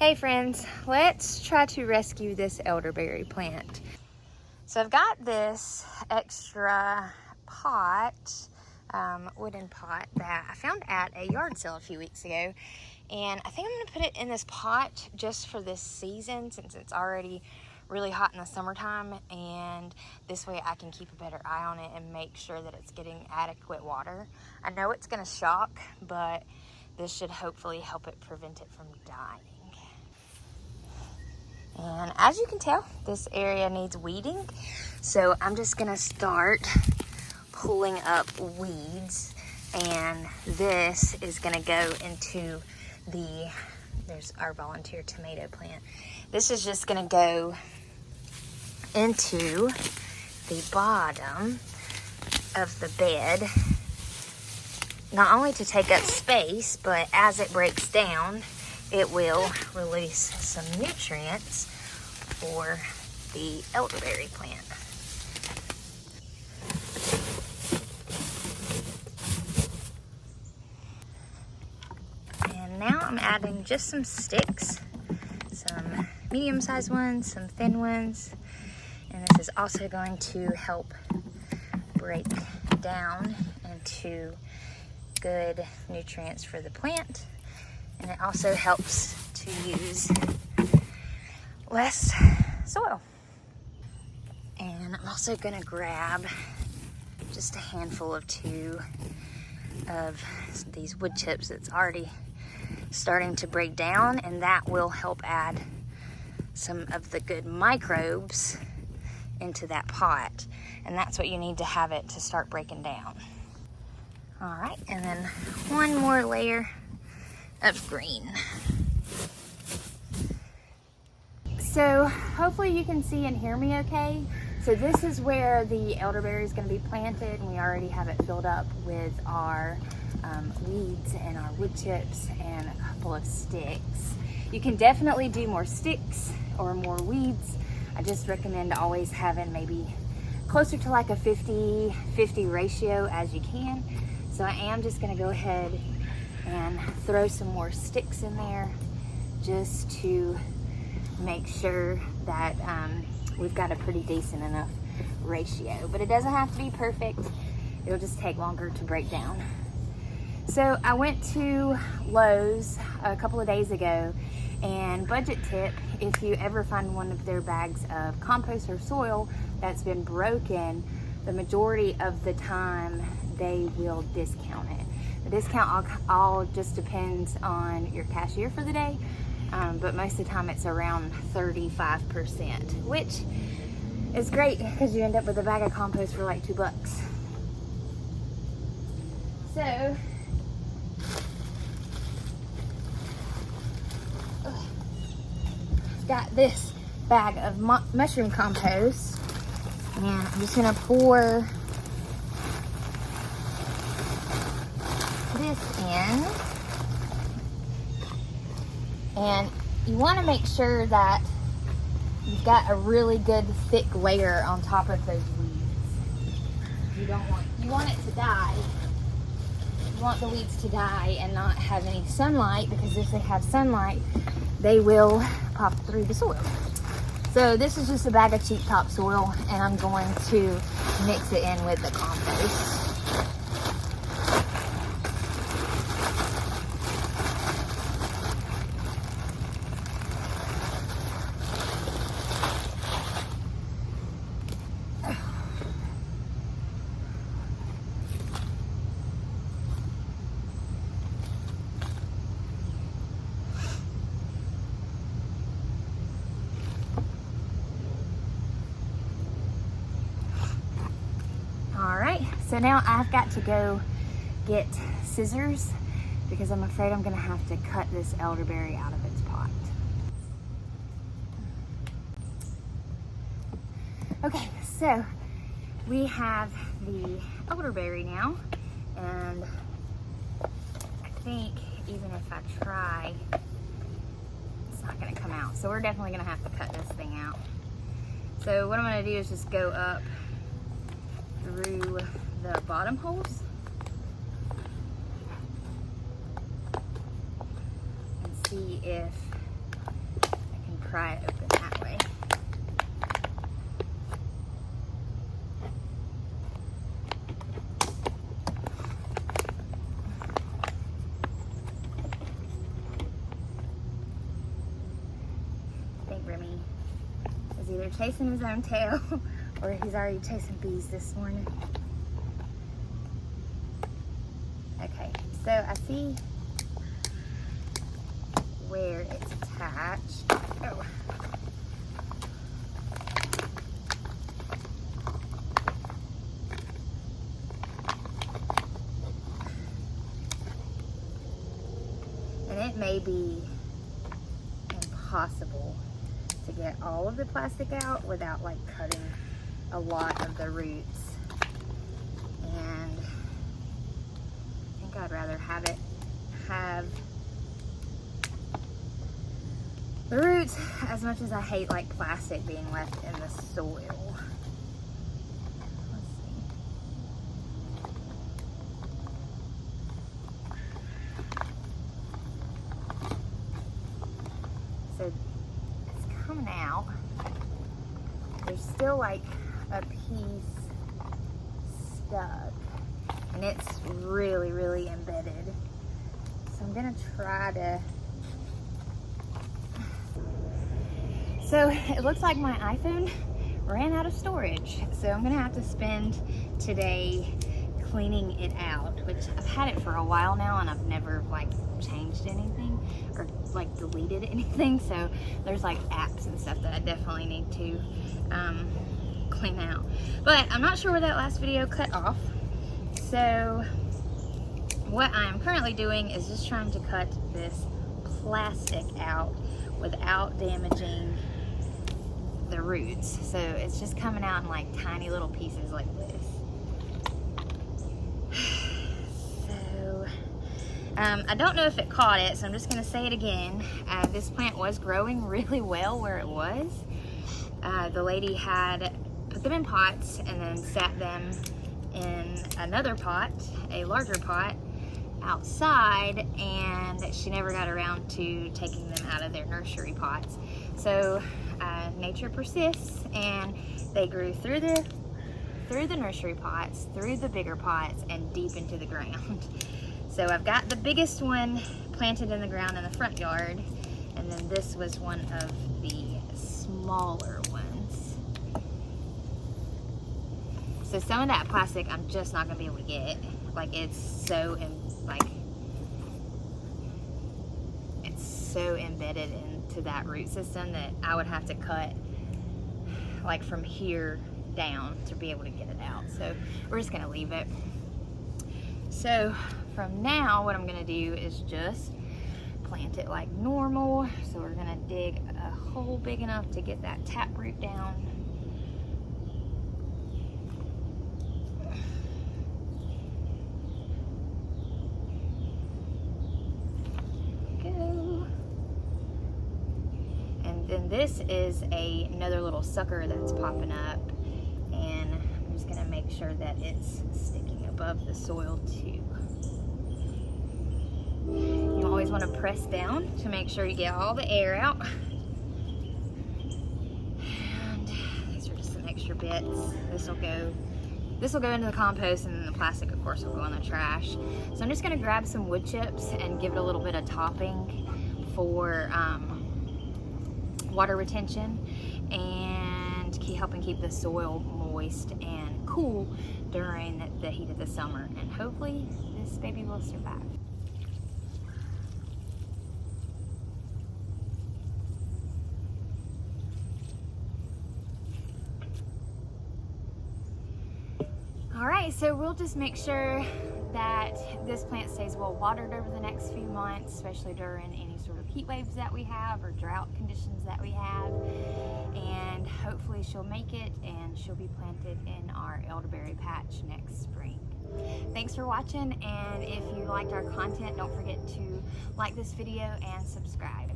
Hey friends, let's try to rescue this elderberry plant. So I've got this extra pot, wooden pot that I found at a yard sale a few weeks ago. And I think I'm gonna put it in this pot just for this season since it's already really hot in the summertime, and this way I can keep a better eye on it and make sure that it's getting adequate water. I know it's gonna shock, but this should hopefully help it prevent it from dying. And as you can tell, this area needs weeding. So I'm just gonna start pulling up weeds, and this is gonna go into there's our volunteer tomato plant. This is just gonna go into the bottom of the bed, not only to take up space, but as it breaks down, it will release some nutrients for the elderberry plant. And now I'm adding just some sticks, some medium-sized ones, some thin ones, and this is also going to help break down into good nutrients for the plant. And it also helps to use less soil. And I'm also gonna grab just a handful of two of these wood chips that's already starting to break down, and that will help add some of the good microbes into that pot. And that's what you need to have it to start breaking down. All right, and then one more layer of green. So hopefully you can see and hear me okay. So this is where the elderberry is going to be planted, and we already have it filled up with our weeds and our wood chips and a couple of sticks. You can definitely do more sticks or more weeds. I just recommend always having maybe closer to like a 50-50 ratio as you can. So I am just going to go ahead and throw some more sticks in there just to make sure that we've got a pretty decent enough ratio. But it doesn't have to be perfect. It'll just take longer to break down. So I went to Lowe's a couple of days ago, and budget tip, if you ever find one of their bags of compost or soil that's been broken, the majority of the time they will discount it. The discount all just depends on your cashier for the day, but most of the time it's around 35%, which is great because you end up with a bag of compost for like $2. So, I've got this bag of mushroom compost, and I'm just gonna pour this in, and you want to make sure that you've got a really good thick layer on top of those weeds. You want it to die. You want the weeds to die and not have any sunlight, because if they have sunlight, they will pop through the soil. So this is just a bag of cheap topsoil, and I'm going to mix it in with the compost. So now I've got to go get scissors because I'm afraid I'm gonna have to cut this elderberry out of its pot. Okay, so we have the elderberry now, and I think even if I try, it's not gonna come out. So we're definitely gonna have to cut this thing out. So what I'm gonna do is just go up through the bottom holes and see if pry it open that way. I think Remy is either chasing his own tail or he's already chasing bees this morning. Okay, so I see where it's attached. Oh. And it may be impossible to get all of the plastic out without like cutting a lot of the roots. And I think I'd rather have the roots, as much as I hate like plastic being left in the soil. Let's see. So it's coming out. There's still like a piece stuck, and it's really, really embedded. So I'm gonna try to. So it looks like my iPhone ran out of storage. So I'm gonna have to spend today cleaning it out, which I've had it for a while now and I've never like changed anything or like deleted anything. So there's like apps and stuff that I definitely need to clean out. But I'm not sure where that last video cut off. So what I'm currently doing is just trying to cut this plastic out without damaging the roots. So it's just coming out in like tiny little pieces like this. So I don't know if it caught it, so I'm just gonna say it again. This plant was growing really well where it was. The lady had put them in pots and then sat them in another pot, a larger pot, outside, and she never got around to taking them out of their nursery pots. So nature persists, and they grew through the nursery pots, through the bigger pots, and deep into the ground. So I've got the biggest one planted in the ground in the front yard, and then this was one of the smaller ones. So some of that plastic I'm just not gonna be able to get. Like it's so embedded into that root system that I would have to cut like from here down to be able to get it out. So we're just gonna leave it. So from now, what I'm gonna do is just plant it like normal. So we're gonna dig a hole big enough to get that taproot down. Then this is another little sucker that's popping up, and I'm just gonna make sure that it's sticking above the soil too. You always want to press down to make sure you get all the air out. And these are just some extra bits. This will go into the compost, and then the plastic, of course, will go in the trash. So I'm just gonna grab some wood chips and give it a little bit of topping for water retention and helping keep the soil moist and cool during the heat of the summer. And hopefully this baby will survive. All right, so we'll just make sure that this plant stays well watered over the next few months, especially during any sort of heat waves that we have or drought conditions that we have. And hopefully she'll make it, and she'll be planted in our elderberry patch next spring. Thanks for watching, and if you liked our content, don't forget to like this video and subscribe.